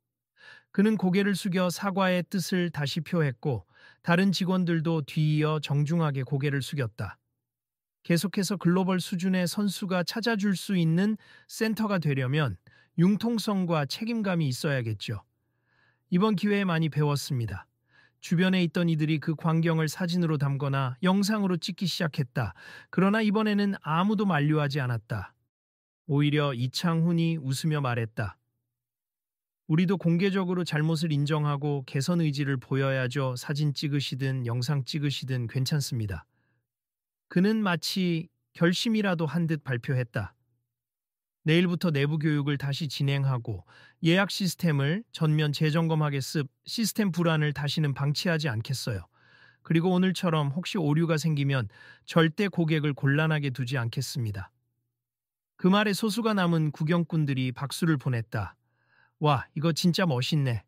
그는 고개를 숙여 사과의 뜻을 다시 표했고 다른 직원들도 뒤이어 정중하게 고개를 숙였다. 계속해서 글로벌 수준의 선수가 찾아줄 수 있는 센터가 되려면 융통성과 책임감이 있어야겠죠. 이번 기회에 많이 배웠습니다. 주변에 있던 이들이 그 광경을 사진으로 담거나 영상으로 찍기 시작했다. 그러나 이번에는 아무도 만류하지 않았다. 오히려 이창훈이 웃으며 말했다. 우리도 공개적으로 잘못을 인정하고 개선 의지를 보여야죠. 사진 찍으시든 영상 찍으시든 괜찮습니다. 그는 마치 결심이라도 한 듯 발표했다. 내일부터 내부 교육을 다시 진행하고 예약 시스템을 전면 재점검하겠습. 시스템 불안을 다시는 방치하지 않겠어요. 그리고 오늘처럼 혹시 오류가 생기면 절대 고객을 곤란하게 두지 않겠습니다. 그 말에 소수가 남은 구경꾼들이 박수를 보냈다. 와, 이거 진짜 멋있네.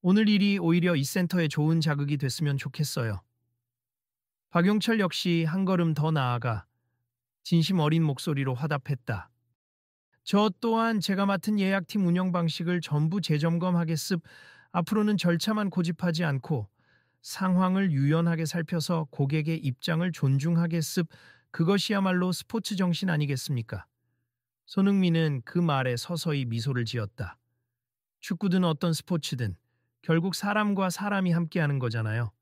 오늘 일이 오히려 이 센터에 좋은 자극이 됐으면 좋겠어요. 박용철 역시 한 걸음 더 나아가 진심 어린 목소리로 화답했다. 저 또한 제가 맡은 예약팀 운영 방식을 전부 재점검하겠습. 앞으로는 절차만 고집하지 않고 상황을 유연하게 살펴서 고객의 입장을 존중하겠습. 그것이야말로 스포츠 정신 아니겠습니까? 손흥민은 그 말에 서서히 미소를 지었다. 축구든 어떤 스포츠든 결국 사람과 사람이 함께하는 거잖아요.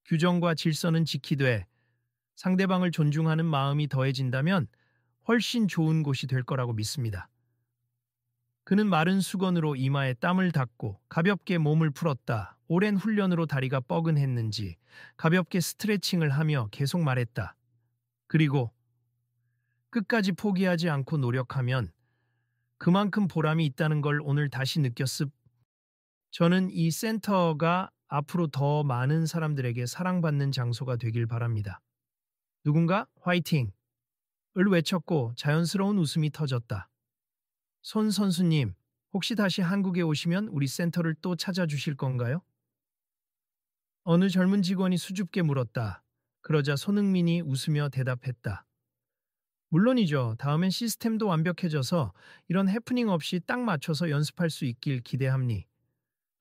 규정과 질서는 지키되 상대방을 존중하는 마음이 더해진다면 훨씬 좋은 곳이 될 거라고 믿습니다. 그는 마른 수건으로 이마에 땀을 닦고 가볍게 몸을 풀었다. 오랜 훈련으로 다리가 뻐근했는지 가볍게 스트레칭을 하며 계속 말했다. 그리고 끝까지 포기하지 않고 노력하면 그만큼 보람이 있다는 걸 오늘 다시 느꼈습. 저는 이 센터가 앞으로 더 많은 사람들에게 사랑받는 장소가 되길 바랍니다. 누군가 화이팅을 외쳤고 자연스러운 웃음이 터졌다. 손 선수님, 혹시 다시 한국에 오시면 우리 센터를 또 찾아주실 건가요? 어느 젊은 직원이 수줍게 물었다. 그러자 손흥민이 웃으며 대답했다. 물론이죠. 다음엔 시스템도 완벽해져서 이런 해프닝 없이 딱 맞춰서 연습할 수 있길 기대합니.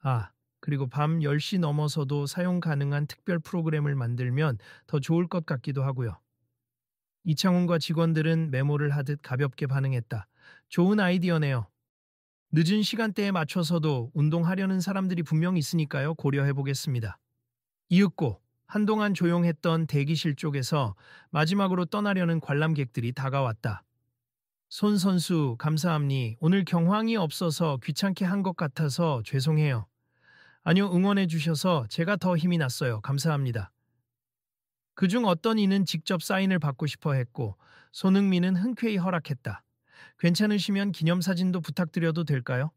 아, 그리고 밤 10시 넘어서도 사용 가능한 특별 프로그램을 만들면 더 좋을 것 같기도 하고요. 이창훈과 직원들은 메모를 하듯 가볍게 반응했다. 좋은 아이디어네요. 늦은 시간대에 맞춰서도 운동하려는 사람들이 분명 있으니까요. 고려해 보겠습니다. 이윽고 한동안 조용했던 대기실 쪽에서 마지막으로 떠나려는 관람객들이 다가왔다. 손 선수, 감사합니. 오늘 경황이 없어서 귀찮게 한 것 같아서 죄송해요. 아니요, 응원해 주셔서 제가 더 힘이 났어요. 감사합니다. 그중 어떤 이는 직접 사인을 받고 싶어 했고 손흥민은 흔쾌히 허락했다. 괜찮으시면 기념사진도 부탁드려도 될까요?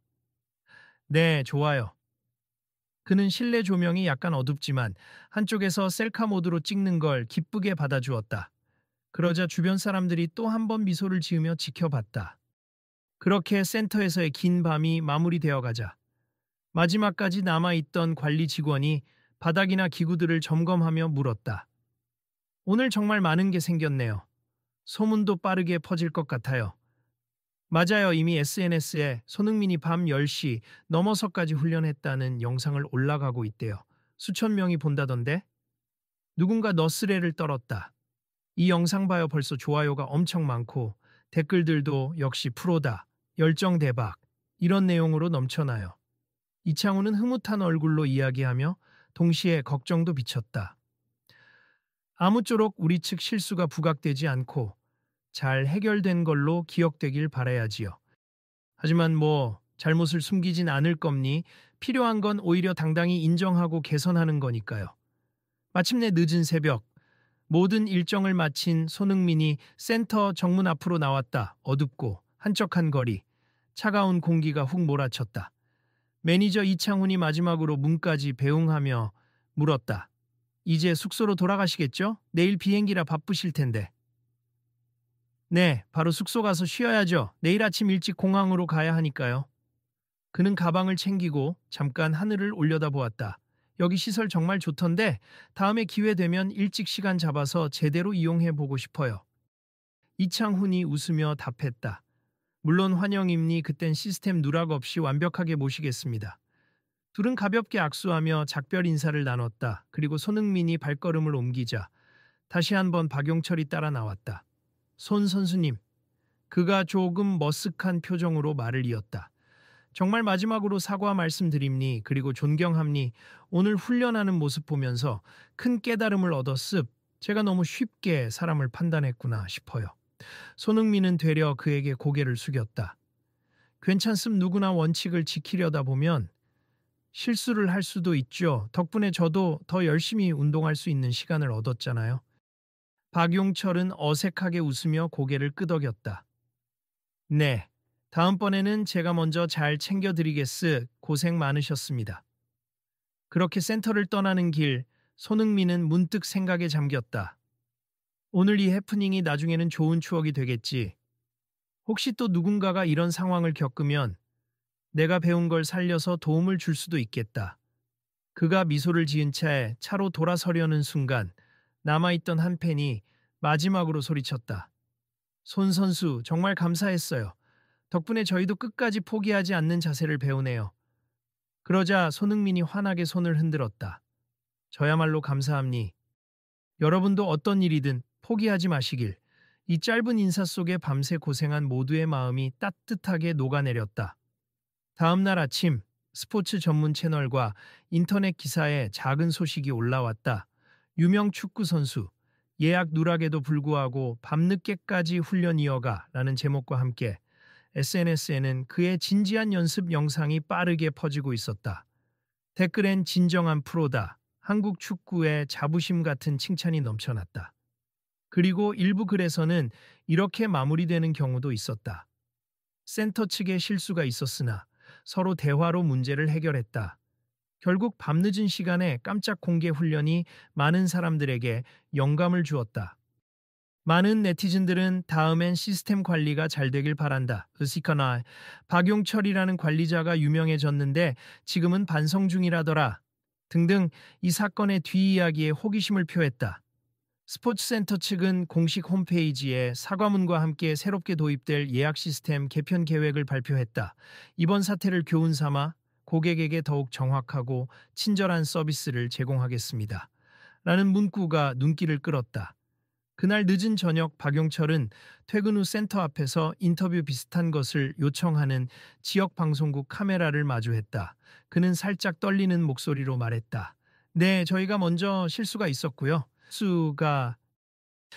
네, 좋아요. 그는 실내 조명이 약간 어둡지만 한쪽에서 셀카 모드로 찍는 걸 기쁘게 받아주었다. 그러자 주변 사람들이 또 한 번 미소를 지으며 지켜봤다. 그렇게 센터에서의 긴 밤이 마무리되어 가자 마지막까지 남아있던 관리 직원이 바닥이나 기구들을 점검하며 물었다. 오늘 정말 많은 게 생겼네요. 소문도 빠르게 퍼질 것 같아요. 맞아요. 이미 SNS에 손흥민이 밤 10시 넘어서까지 훈련했다는 영상을 올라가고 있대요. 수천 명이 본다던데? 누군가 너스레를 떨었다. 이 영상 봐요. 벌써 좋아요가 엄청 많고 댓글들도 역시 프로다. 열정 대박. 이런 내용으로 넘쳐나요. 이창훈은 흐뭇한 얼굴로 이야기하며 동시에 걱정도 비쳤다. 아무쪼록 우리 측 실수가 부각되지 않고 잘 해결된 걸로 기억되길 바라야지요. 하지만 잘못을 숨기진 않을 겁니. 필요한 건 오히려 당당히 인정하고 개선하는 거니까요. 마침내 늦은 새벽 모든 일정을 마친 손흥민이 센터 정문 앞으로 나왔다. 어둡고 한적한 거리, 차가운 공기가 훅 몰아쳤다. 매니저 이창훈이 마지막으로 문까지 배웅하며 물었다. 이제 숙소로 돌아가시겠죠? 내일 비행기라 바쁘실 텐데. 네, 바로 숙소 가서 쉬어야죠. 내일 아침 일찍 공항으로 가야 하니까요. 그는 가방을 챙기고 잠깐 하늘을 올려다보았다. 여기 시설 정말 좋던데 다음에 기회 되면 일찍 시간 잡아서 제대로 이용해 보고 싶어요. 이창훈이 웃으며 답했다. 물론 환영입니. 그땐 시스템 누락 없이 완벽하게 모시겠습니다. 둘은 가볍게 악수하며 작별 인사를 나눴다. 그리고 손흥민이 발걸음을 옮기자 다시 한번 박용철이 따라 나왔다. 손 선수님. 그가 조금 머쓱한 표정으로 말을 이었다. 정말 마지막으로 사과 말씀드립니. 그리고 존경합니. 오늘 훈련하는 모습 보면서 큰 깨달음을 얻었습. 제가 너무 쉽게 사람을 판단했구나 싶어요. 손흥민은 되려 그에게 고개를 숙였다. 괜찮습. 누구나 원칙을 지키려다 보면 실수를 할 수도 있죠. 덕분에 저도 더 열심히 운동할 수 있는 시간을 얻었잖아요. 박용철은 어색하게 웃으며 고개를 끄덕였다. 네, 다음번에는 제가 먼저 잘 챙겨드리겠으. 고생 많으셨습니다. 그렇게 센터를 떠나는 길, 손흥민은 문득 생각에 잠겼다. 오늘 이 해프닝이 나중에는 좋은 추억이 되겠지. 혹시 또 누군가가 이런 상황을 겪으면 내가 배운 걸 살려서 도움을 줄 수도 있겠다. 그가 미소를 지은 채 차로 돌아서려는 순간 남아있던 한 팬이 마지막으로 소리쳤다. 손 선수 정말 감사했어요. 덕분에 저희도 끝까지 포기하지 않는 자세를 배우네요. 그러자 손흥민이 환하게 손을 흔들었다. 저야말로 감사합니. 여러분도 어떤 일이든 포기하지 마시길. 이 짧은 인사 속에 밤새 고생한 모두의 마음이 따뜻하게 녹아내렸다. 다음 날 아침 스포츠 전문 채널과 인터넷 기사에 작은 소식이 올라왔다. 유명 축구 선수 예약 누락에도 불구하고 밤늦게까지 훈련 이어가 라는 제목과 함께 SNS에는 그의 진지한 연습 영상이 빠르게 퍼지고 있었다. 댓글엔 진정한 프로다. 한국 축구의 자부심 같은 칭찬이 넘쳐났다. 그리고 일부 글에서는 이렇게 마무리되는 경우도 있었다. 센터 측에 실수가 있었으나 서로 대화로 문제를 해결했다. 결국 밤늦은 시간에 깜짝 공개 훈련이 많은 사람들에게 영감을 주었다. 많은 네티즌들은 다음엔 시스템 관리가 잘 되길 바란다. 으시카나 박용철이라는 관리자가 유명해졌는데 지금은 반성 중이라더라. 등등 이 사건의 뒷이야기에 호기심을 표했다. 스포츠센터 측은 공식 홈페이지에 사과문과 함께 새롭게 도입될 예약 시스템 개편 계획을 발표했다. 이번 사태를 교훈 삼아 고객에게 더욱 정확하고 친절한 서비스를 제공하겠습니다. 라는 문구가 눈길을 끌었다. 그날 늦은 저녁 박용철은 퇴근 후 센터 앞에서 인터뷰 비슷한 것을 요청하는 지역 방송국 카메라를 마주했다. 그는 살짝 떨리는 목소리로 말했다. 네, 저희가 먼저 실수가 있었고요. 수가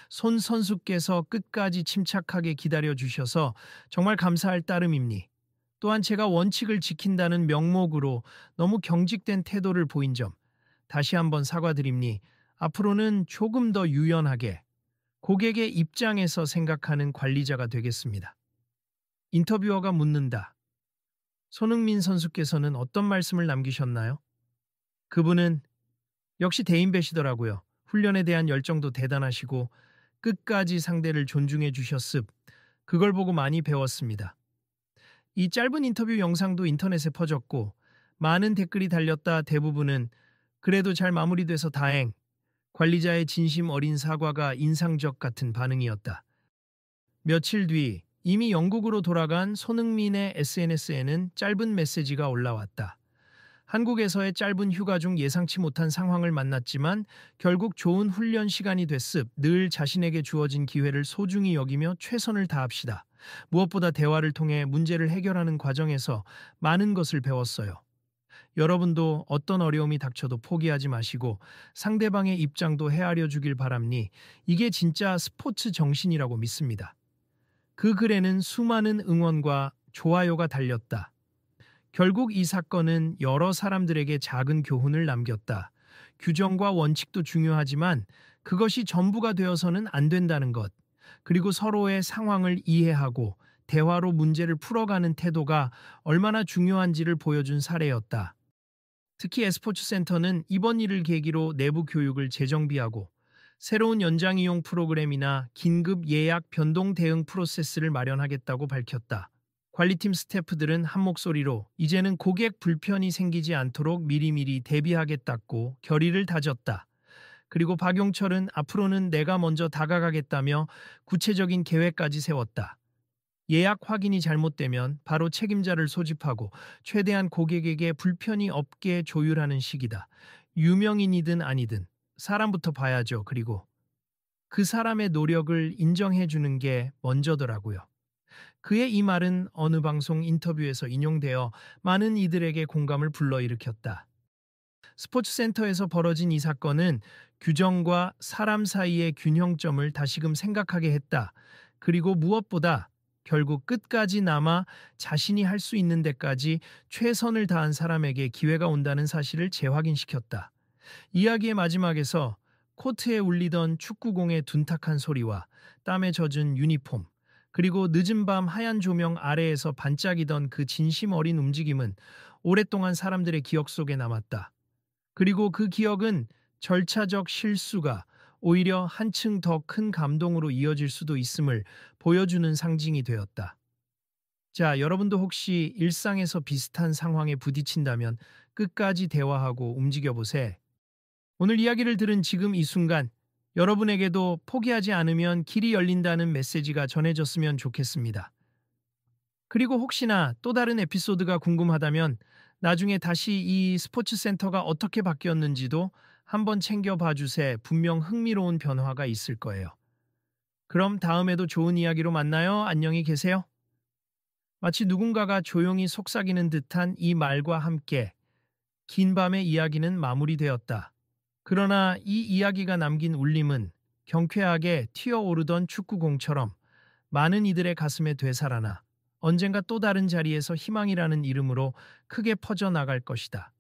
손 선수께서 끝까지 침착하게 기다려 주셔서 정말 감사할 따름입니. 또한 제가 원칙을 지킨다는 명목으로 너무 경직된 태도를 보인 점 다시 한번 사과드립니. 앞으로는 조금 더 유연하게 고객의 입장에서 생각하는 관리자가 되겠습니다. 인터뷰어가 묻는다. 손흥민 선수께서는 어떤 말씀을 남기셨나요? 그분은 역시 대인배시더라고요. 훈련에 대한 열정도 대단하시고 끝까지 상대를 존중해 주셨습. 그걸 보고 많이 배웠습니다. 이 짧은 인터뷰 영상도 인터넷에 퍼졌고 많은 댓글이 달렸다. 대부분은 그래도 잘 마무리돼서 다행. 관리자의 진심 어린 사과가 인상적 같은 반응이었다. 며칠 뒤 이미 영국으로 돌아간 손흥민의 SNS에는 짧은 메시지가 올라왔다. 한국에서의 짧은 휴가 중 예상치 못한 상황을 만났지만 결국 좋은 훈련 시간이 됐습. 늘 자신에게 주어진 기회를 소중히 여기며 최선을 다합시다. 무엇보다 대화를 통해 문제를 해결하는 과정에서 많은 것을 배웠어요. 여러분도 어떤 어려움이 닥쳐도 포기하지 마시고 상대방의 입장도 헤아려 주길 바랍니. 이게 진짜 스포츠 정신이라고 믿습니다. 그 글에는 수많은 응원과 좋아요가 달렸다. 결국 이 사건은 여러 사람들에게 작은 교훈을 남겼다. 규정과 원칙도 중요하지만 그것이 전부가 되어서는 안 된다는 것. 그리고 서로의 상황을 이해하고 대화로 문제를 풀어가는 태도가 얼마나 중요한지를 보여준 사례였다. 특히 e스포츠센터는 이번 일을 계기로 내부 교육을 재정비하고 새로운 연장 이용 프로그램이나 긴급 예약 변동 대응 프로세스를 마련하겠다고 밝혔다. 관리팀 스태프들은 한 목소리로 이제는 고객 불편이 생기지 않도록 미리미리 대비하겠다고 결의를 다졌다. 그리고 박용철은 앞으로는 내가 먼저 다가가겠다며 구체적인 계획까지 세웠다. 예약 확인이 잘못되면 바로 책임자를 소집하고 최대한 고객에게 불편이 없게 조율하는 식이다. 유명인이든 아니든 사람부터 봐야죠. 그리고 그 사람의 노력을 인정해 주는 게 먼저더라고요. 그의 이 말은 어느 방송 인터뷰에서 인용되어 많은 이들에게 공감을 불러일으켰다. 스포츠센터에서 벌어진 이 사건은 규정과 사람 사이의 균형점을 다시금 생각하게 했다. 그리고 무엇보다 결국 끝까지 남아 자신이 할 수 있는 데까지 최선을 다한 사람에게 기회가 온다는 사실을 재확인시켰다. 이야기의 마지막에서 코트에 울리던 축구공의 둔탁한 소리와 땀에 젖은 유니폼, 그리고 늦은 밤 하얀 조명 아래에서 반짝이던 그 진심 어린 움직임은 오랫동안 사람들의 기억 속에 남았다. 그리고 그 기억은 절차적 실수가 오히려 한층 더 큰 감동으로 이어질 수도 있음을 보여주는 상징이 되었다. 자, 여러분도 혹시 일상에서 비슷한 상황에 부딪힌다면 끝까지 대화하고 움직여보세. 오늘 이야기를 들은 지금 이 순간 여러분에게도 포기하지 않으면 길이 열린다는 메시지가 전해졌으면 좋겠습니다. 그리고 혹시나 또 다른 에피소드가 궁금하다면 나중에 다시 이 스포츠센터가 어떻게 바뀌었는지도 한번 챙겨봐 주세. 분명 흥미로운 변화가 있을 거예요. 그럼 다음에도 좋은 이야기로 만나요. 안녕히 계세요. 마치 누군가가 조용히 속삭이는 듯한 이 말과 함께 긴 밤의 이야기는 마무리되었다. 그러나 이 이야기가 남긴 울림은 경쾌하게 튀어오르던 축구공처럼 많은 이들의 가슴에 되살아나 언젠가 또 다른 자리에서 희망이라는 이름으로 크게 퍼져나갈 것이다.